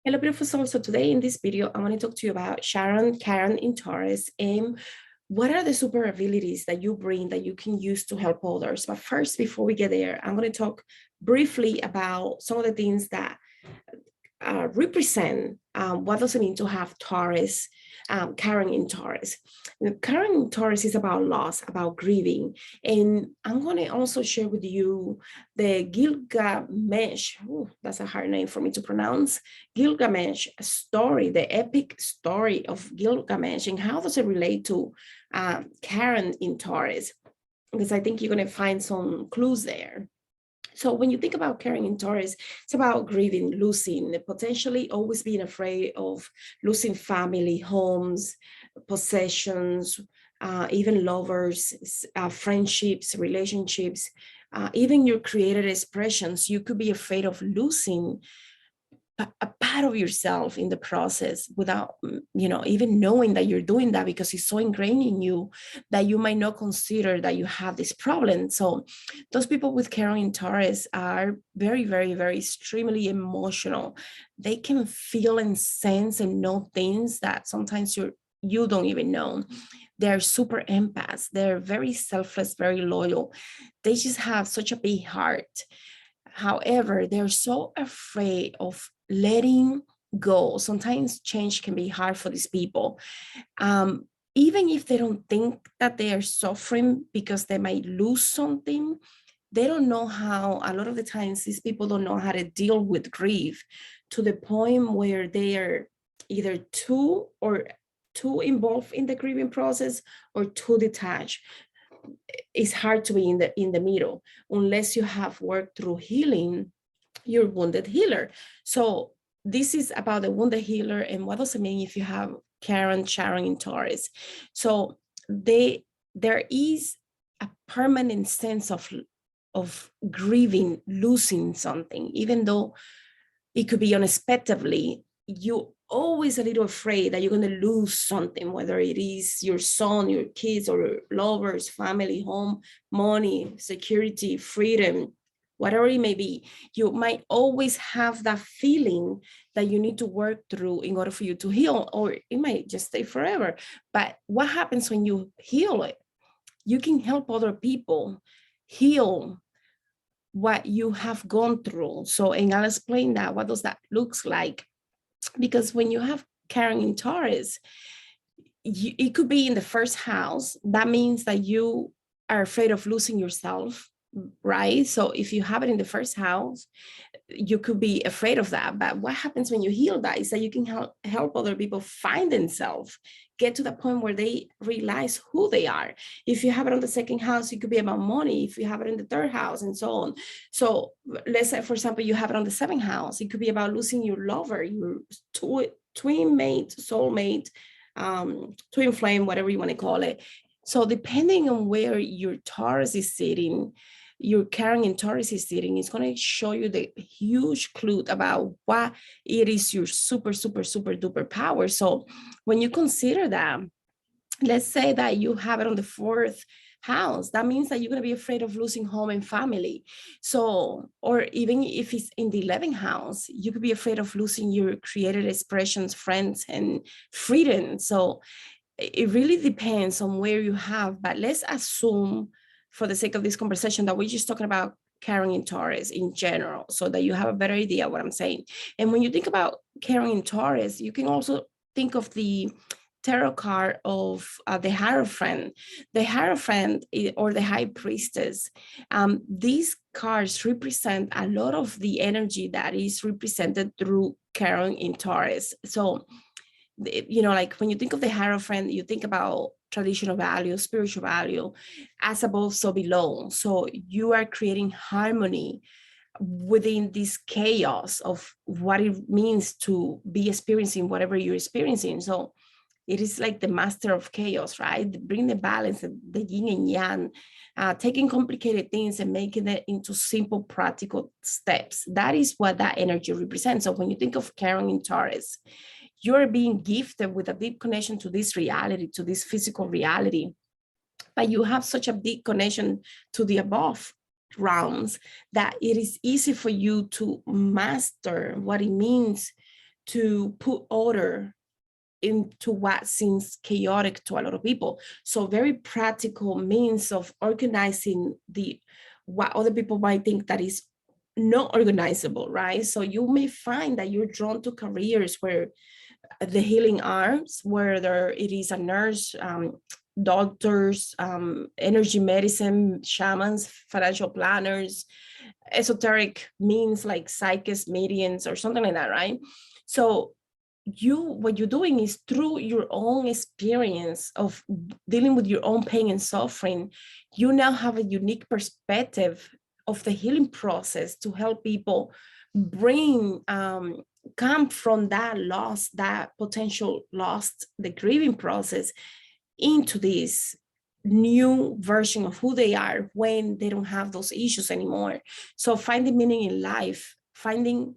Hello, beautiful soul. So today in this video, I want to talk to you about Chiron in Taurus, and what are the super abilities that you bring that you can use to help others. But first, before we get there, I'm going to talk briefly about some of the things that represent what does it mean to have Taurus, Chiron in Taurus. Chiron in Taurus is about loss, about grieving. And I'm going to also share with you the Gilgamesh, that's a hard name for me to pronounce, Gilgamesh story, the epic story of Gilgamesh, and how does it relate to Chiron in Taurus? Because I think you're going to find some clues there. So when you think about caring in Taurus, it's about grieving, losing, potentially always being afraid of losing family, homes, possessions, even lovers, friendships, relationships, even your creative expressions. You could be afraid of losing a part of yourself in the process without even knowing that you're doing that, because it's so ingrained in you that you might not consider that you have this problem. So those people with Chiron in Taurus are very, very, very extremely emotional. They can feel and sense and know things that sometimes you don't even know. They're super empaths. They're very selfless, very loyal. They just have such a big heart. However, they're so afraid of letting go. Sometimes change can be hard for these people. Even if they don't think that they are suffering because they might lose something, they don't know how. A lot of the times, these people don't know how to deal with grief, to the point where they are either too involved in the grieving process or too detached. It's hard to be in the middle unless you have worked through healing your wounded healer. So this is about the wounded healer, and what does it mean if you have Chiron in Taurus? So there is a permanent sense of grieving, losing something, even though it could be unexpectedly. You always a little afraid that you're going to lose something, whether it is your son, your kids, or lovers, family, home, money, security, freedom, whatever it may be. You might always have that feeling that you need to work through in order for you to heal, or it might just stay forever. But what happens when you heal it? You can help other people heal what you have gone through. So, and I'll explain that. What does that looks like? Because when you have Chiron in Taurus, it could be in the first house. That means that you are afraid of losing yourself, right? So if you have it in the first house, you could be afraid of that. But what happens when you heal that is that you can help other people find themselves, get to the point where they realize who they are. If you have it on the second house, it could be about money. If you have it in the third house, and so on. So let's say, for example, you have it on the seventh house. It could be about losing your lover, your twin mate, soulmate, twin flame, whatever you want to call it. So depending on where your Taurus is sitting, your Chiron in Taurus is sitting, it's going to show you the huge clue about what it is your super, super, super duper power. So when you consider that, let's say that you have it on the fourth house, that means that you're going to be afraid of losing home and family. So, or even if it's in the 11th house, you could be afraid of losing your creative expressions, friends, and freedom. So it really depends on where you have, but let's assume, for the sake of this conversation, that we're just talking about Chiron in Taurus in general, so that you have a better idea what I'm saying. And when you think about Chiron in Taurus, you can also think of the tarot card of the Hierophant. The Hierophant, or the High Priestess. These cards represent a lot of the energy that is represented through Chiron in Taurus. So, like when you think of the Hierophant, you think about traditional value, spiritual value, as above, so below. So you are creating harmony within this chaos of what it means to be experiencing whatever you're experiencing. So it is like the master of chaos, right? Bring the balance, the yin and yang, taking complicated things and making it into simple, practical steps. That is what that energy represents. So when you think of Chiron in Taurus, you're being gifted with a deep connection to this reality, to this physical reality, but you have such a deep connection to the above realms that it is easy for you to master what it means to put order into what seems chaotic to a lot of people. So very practical means of organizing what other people might think that is not organizable, right? So you may find that you're drawn to careers where the healing arts, whether it is a nurse, doctors, energy medicine, shamans, financial planners, esoteric means like psychics, mediums, or something like that, right? So what you're doing is through your own experience of dealing with your own pain and suffering, you now have a unique perspective of the healing process to help people bring come from that loss, that potential loss, the grieving process, into this new version of who they are when they don't have those issues anymore. So finding meaning in life, finding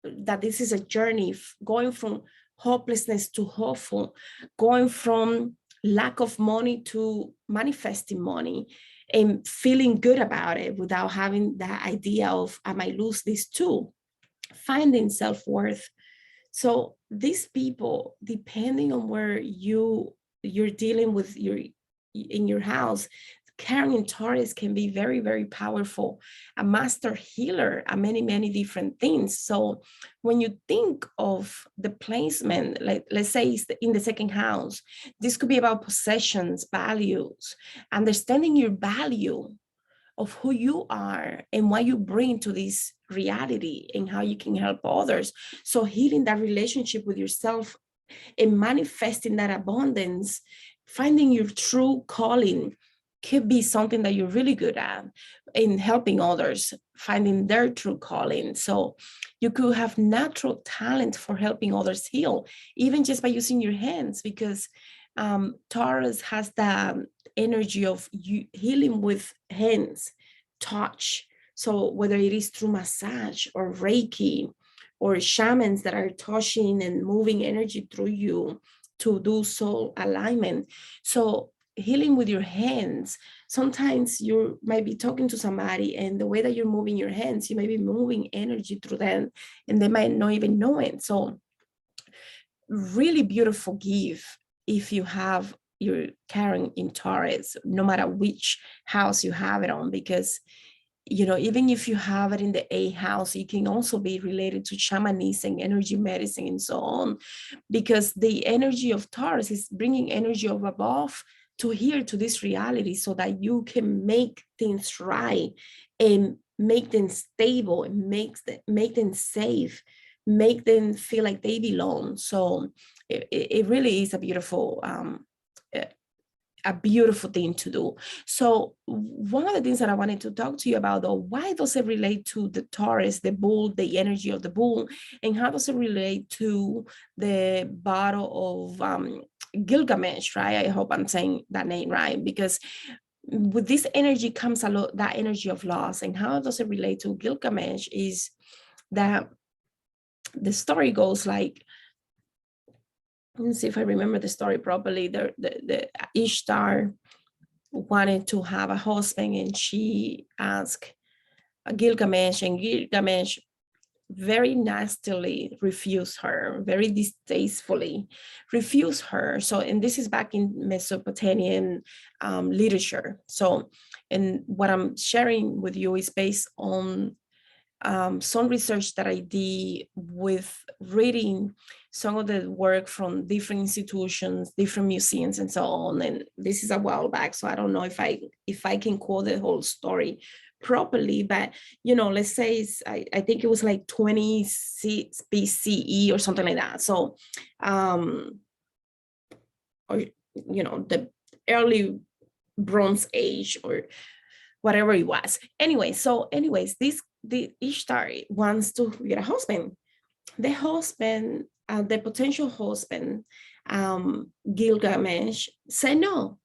that this is a journey, going from hopelessness to hopeful, going from lack of money to manifesting money, and feeling good about it without having that idea of, I might lose this too. Finding self-worth. So these people, depending on where you're dealing with in your house, carrying Taurus can be very, very powerful, a master healer, a many different things. So when you think of the placement, like let's say it's in the second house, this could be about possessions, values, understanding your value of who you are and what you bring to this reality and how you can help others. So healing that relationship with yourself and manifesting that abundance, finding your true calling could be something that you're really good at, in helping others, finding their true calling. So you could have natural talent for helping others heal, even just by using your hands, because Taurus has the energy of healing with hands, touch. So whether it is through massage or Reiki or shamans that are touching and moving energy through you to do soul alignment. So healing with your hands, sometimes you might be talking to somebody and the way that you're moving your hands, you might be moving energy through them and they might not even know it. So really beautiful gift if you have your Chiron in Taurus, no matter which house you have it on, because even if you have it in the 8th house, it can also be related to shamanism, energy medicine, and so on, because the energy of Taurus is bringing energy of above to here, to this reality, so that you can make things right and make them stable and make them safe, make them feel like they belong. So it really is a beautiful thing to do. So one of the things that I wanted to talk to you about, though, why does it relate to the Taurus, the bull, the energy of the bull, and how does it relate to the battle of Gilgamesh, right? I hope I'm saying that name right, because with this energy comes a lot, that energy of loss. And how does it relate to Gilgamesh is that the story goes like, let me see if I remember the story properly. The Ishtar wanted to have a husband, and she asked Gilgamesh, and Gilgamesh very nastily refused her, very distastefully refused her. So, and this is back in Mesopotamian literature. So, and what I'm sharing with you is based on some research that I did with reading some of the work from different institutions, different museums, and so on. And this is a while back, so I don't know if I can quote the whole story properly, but let's say I think it was like 26 BCE or something like that. So or the early Bronze Age or whatever it was. Anyways, the Ishtar wants to get a husband. The husband, the potential husband, Gilgamesh, said no.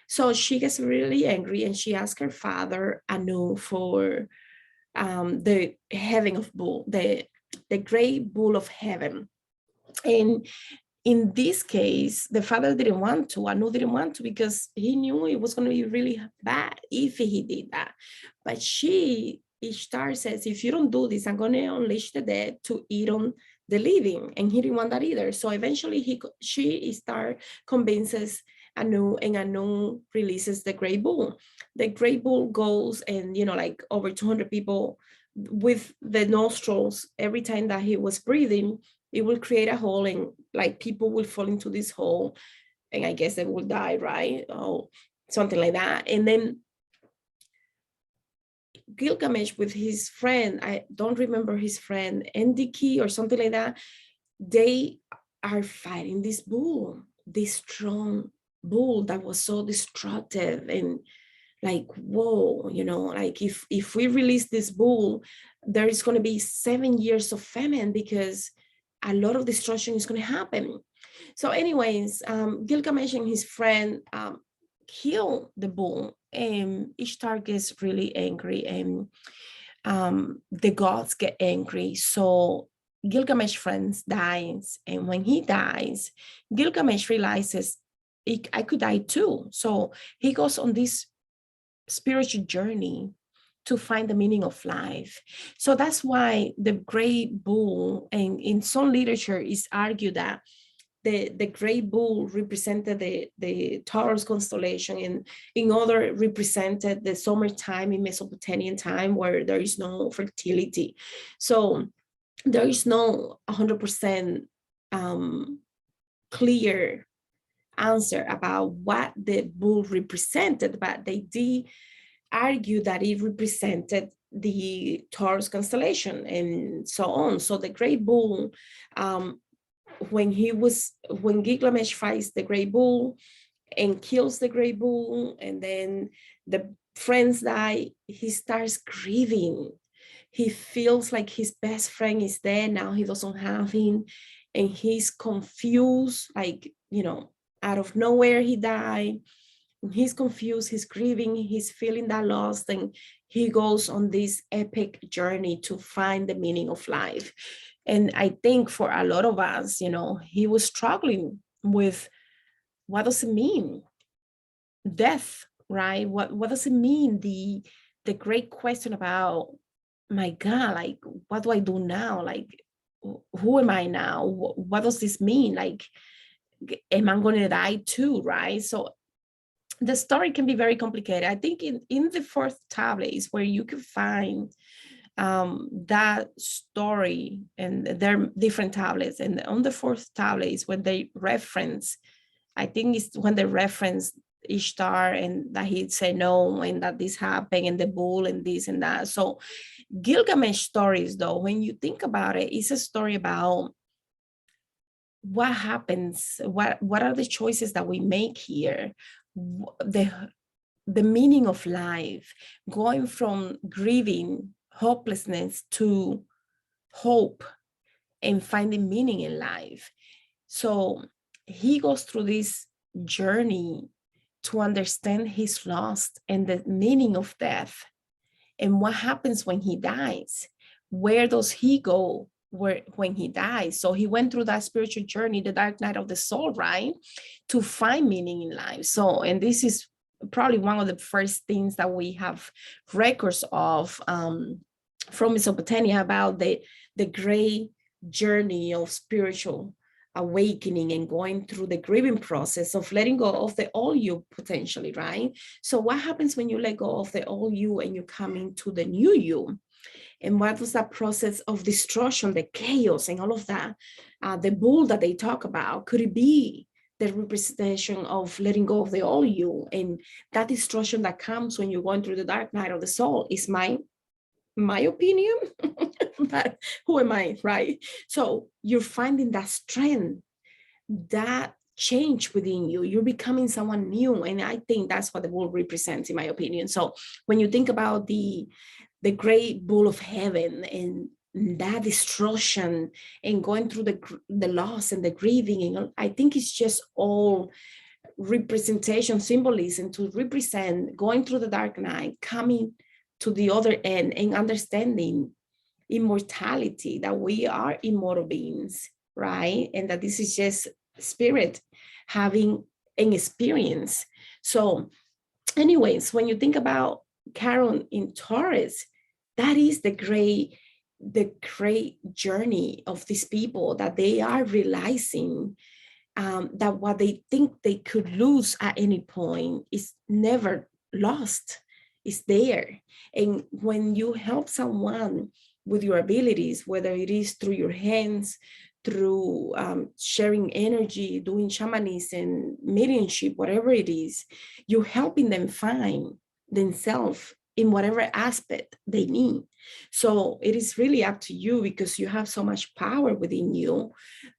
So she gets really angry and she asks her father Anu for the heaven of bull, the great bull of heaven. And in this case, the father didn't want to, Anu didn't want to, because he knew it was going to be really bad if he did that. But she Ishtar says, if you don't do this, I'm going to unleash the dead to eat on the living. And he didn't want that either. So eventually Ishtar convinces Anu, and Anu releases the Great Bull. The Great Bull goes and, like over 200 people with the nostrils, every time that he was breathing, it will create a hole, and like people will fall into this hole, and I guess they will die, right? Oh, something like that. And then Gilgamesh with his friend, I don't remember his friend, Endiki or something like that, they are fighting this bull, this strong bull that was so destructive, and like, whoa, like if we release this bull, there is going to be 7 years of famine because a lot of destruction is going to happen. So anyways, Gilgamesh and his friend kill the bull, and Ishtar gets really angry, and the gods get angry. So Gilgamesh friends dies, and when he dies, Gilgamesh realizes I could die too. So he goes on this spiritual journey to find the meaning of life. So that's why the great bull, and in some literature is argued that the great bull represented the Taurus constellation, and in other represented the summertime in Mesopotamian time where there is no fertility. So there is no 100% clear answer about what the bull represented, but they did argue that it represented the Taurus constellation and so on. So the great bull, when Gilgamesh fights the great bull and kills the great bull, and then the friends die, he starts grieving. He feels like his best friend is dead now, he doesn't have him, and he's confused, like, out of nowhere he died. He's confused, he's grieving, he's feeling that loss, and he goes on this epic journey to find the meaning of life. And I think for a lot of us, he was struggling with, what does it mean? Death, right? What does it mean? The great question about, my God, like, what do I do now? Like, who am I now? What does this mean? Like, am I going to die too, right? So the story can be very complicated. I think in the fourth tablet is where you can find that story, and there are different tablets. And on the fourth tablet is when they reference, I think it's when they reference Ishtar, and that he'd say no, and that this happened, and the bull, and this and that. So Gilgamesh stories, though, when you think about it, it's a story about what happens, what are the choices that we make here, the meaning of life, going from grieving, hopelessness to hope and finding meaning in life. So he goes through this journey to understand his loss and the meaning of death, and what happens when he dies. Where does he go when he dies? So he went through that spiritual journey, the dark night of the soul, right, to find meaning in life. So, and this is probably one of the first things that we have records of from Mesopotamia about the great journey of spiritual awakening and going through the grieving process of letting go of the old you potentially, right? So what happens when you let go of the old you and you come into the new you? And what was that process of destruction, the chaos and all of that? The bull that they talk about, could it be the representation of letting go of the old you, and that destruction that comes when you're going through the dark night of the soul? Is my opinion, but who am I, right? So you're finding that strength, that change within you. You're becoming someone new, and I think that's what the bull represents, in my opinion. So when you think about the great bull of heaven and that destruction and going through the loss and the grieving, and I think it's just all representation, symbolism to represent going through the dark night, coming to the other end, and understanding immortality, that we are immortal beings, right? And that this is just spirit having an experience. So anyways, when you think about Chiron in Taurus, that is the great journey of these people, that they are realizing that what they think they could lose at any point is never lost. It's there. And when you help someone with your abilities, whether it is through your hands, through sharing energy, doing shamanism, mediumship, whatever it is, you're helping them find themselves in whatever aspect they need. So it is really up to you, because you have so much power within you,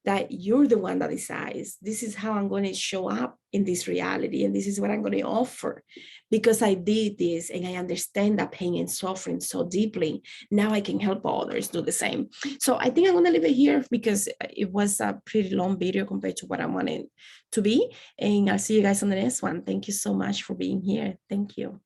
that you're the one that decides, this is how I'm going to show up in this reality, and this is what I'm going to offer, because I did this and I understand that pain and suffering so deeply. Now I can help others do the same. So I think I'm going to leave it here, because it was a pretty long video compared to what I wanted to be. And I'll see you guys on the next one. Thank you so much for being here. Thank you.